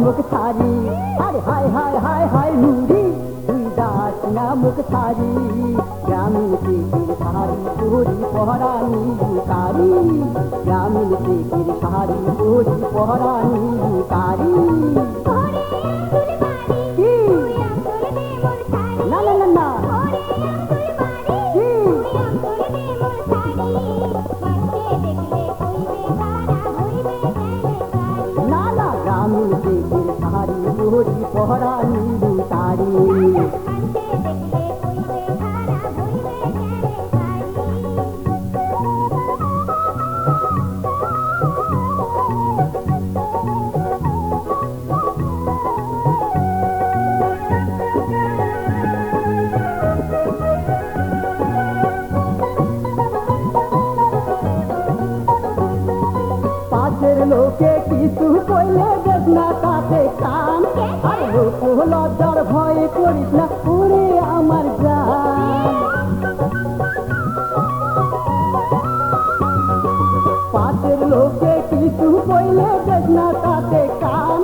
নামক ছাড়ি, আরে হায় হায় হায় হায় নুরি তুই দাস নামক ছাড়ি, গ্রামীণ থেকে শাড়ি পরি পহরানি লুকারি, গ্রামীণ থেকে শাড়ি পরি পহরানি লুকারি। না না না না না না গ্রামীণ থেকে শাড়ি পরি পহরানি লুকারি। পাশের লোকে কিছু কইলে দেখ না তাতে কান, আর লোক লজ্জার ভয়ে করিস না পুরে আমার জান। পাশের লোকে কিছু কইলে দেখ না তাতে কান,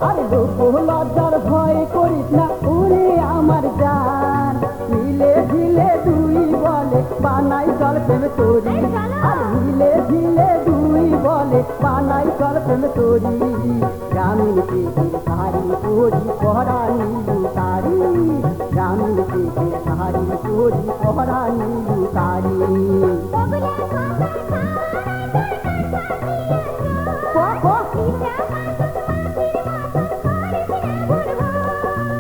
আর লোক লজ্জার ভয়ে করিস না পুরে আমার জান। মিলে ঝিলে দুই বলে বানাই চল প্রেম তোরি, আর মিলে ঝিলে দুই বলে বানাই চল প্রেম তোরি, গ্রামীণ থেকে শাড়ি পরি পহরানি লুকারি, গ্রামীণ থেকে শাড়ি পরি পহরানি লুকারি।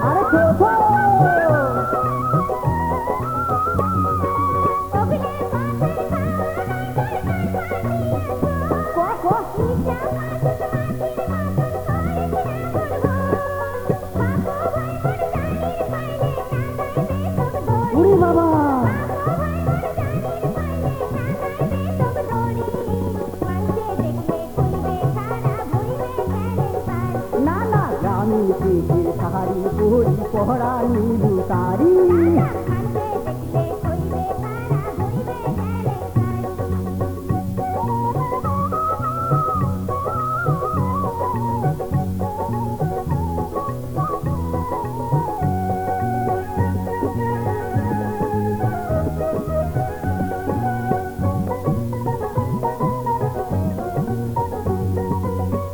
আরে ছোট উড়ি বাবা না না গ্রামীণ থেকে শাড়ি পরি পহরানি লুকারি।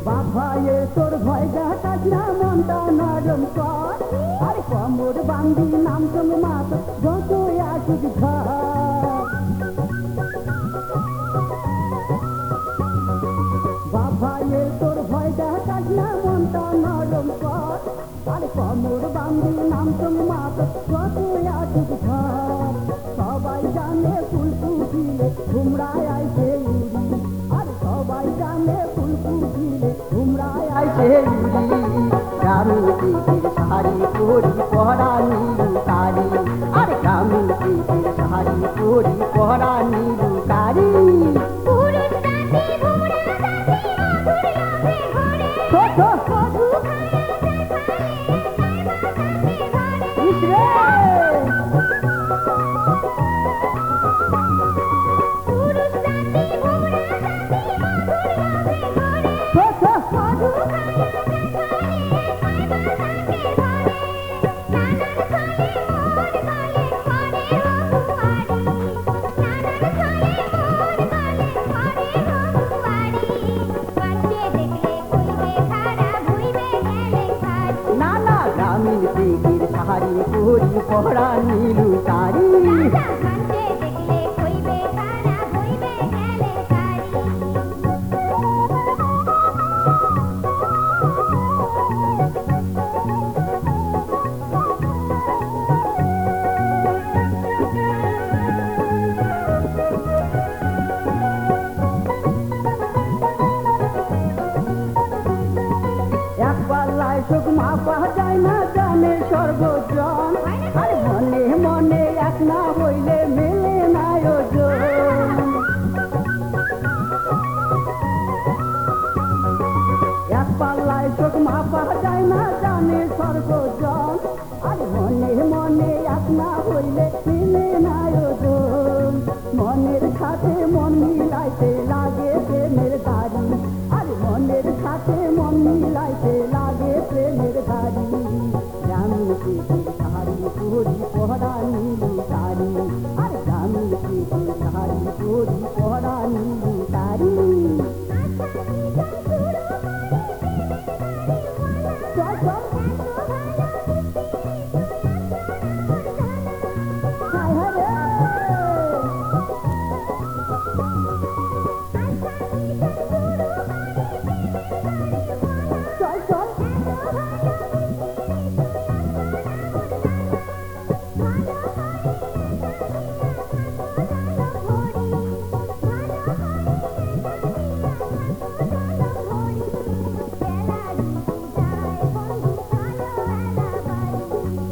বাবায়ে তোর ভয় দেখাস না মনটা নরম কর, আর কোমর বান্ধি নাম সঙ্গ মাত যত আসুক ঘর। বাবায়ে তোর ভয় দেখাস না মনটা নরম কর, আর কোমর বান্ধি নাম সঙ্গ মাত যত আসুক ঘর। সবাই জানে ফুল ফুটিলে ঘুমরায় আইছে উড়ি, আর সবাই জানে ফুল ফুটিলে ঘুমরায় আইছে উড়ি, গ্রামীণ থেকে শাড়ি পরি পহরানি লুকারি, আর গ্রামীণ থেকে শাড়ি পরি পহরানি লুকারি। না না গ্রামীণ থেকে শাড়ি পরি পহরানি লুকারি। চোখ মাপা যায় না জানে সর্বজন, আর মনে মনে এক না হইলে মেলে না ওজন। এক পাল্লায় চোখ মাপা যায় না জানে সর্বজন, আর মনে মনে এক না হইলে মেলে না ওজন। মনের সাথে মন মিলাইতে লাগে প্রেমের দাড়ি, আর মনের সাথে মন মিলাইতে লাগে প্রেম পেটের শাড়ি পরি পহরা নীলু তারি আর গ্রামীণ পেটের শাড়ি পরি পহরা নীলু তারি চল চল হায় হায় রে চল চল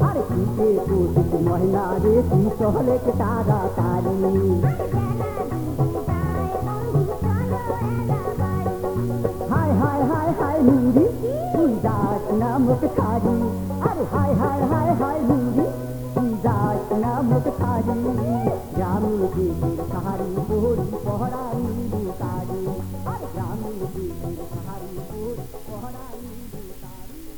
আরে পিঠে পুটিক মহিনা রে তুই চলে কে তাড়াতাড়ি হায় হায় হায় হায় নুরি তুই যাস না মুখ ছাড়ি আরে হায় হায় হায় হায় নুরি তুই যাস না মুখ ছাড়ি গ্রামীণ পেটের শাড়ি পরি পহরা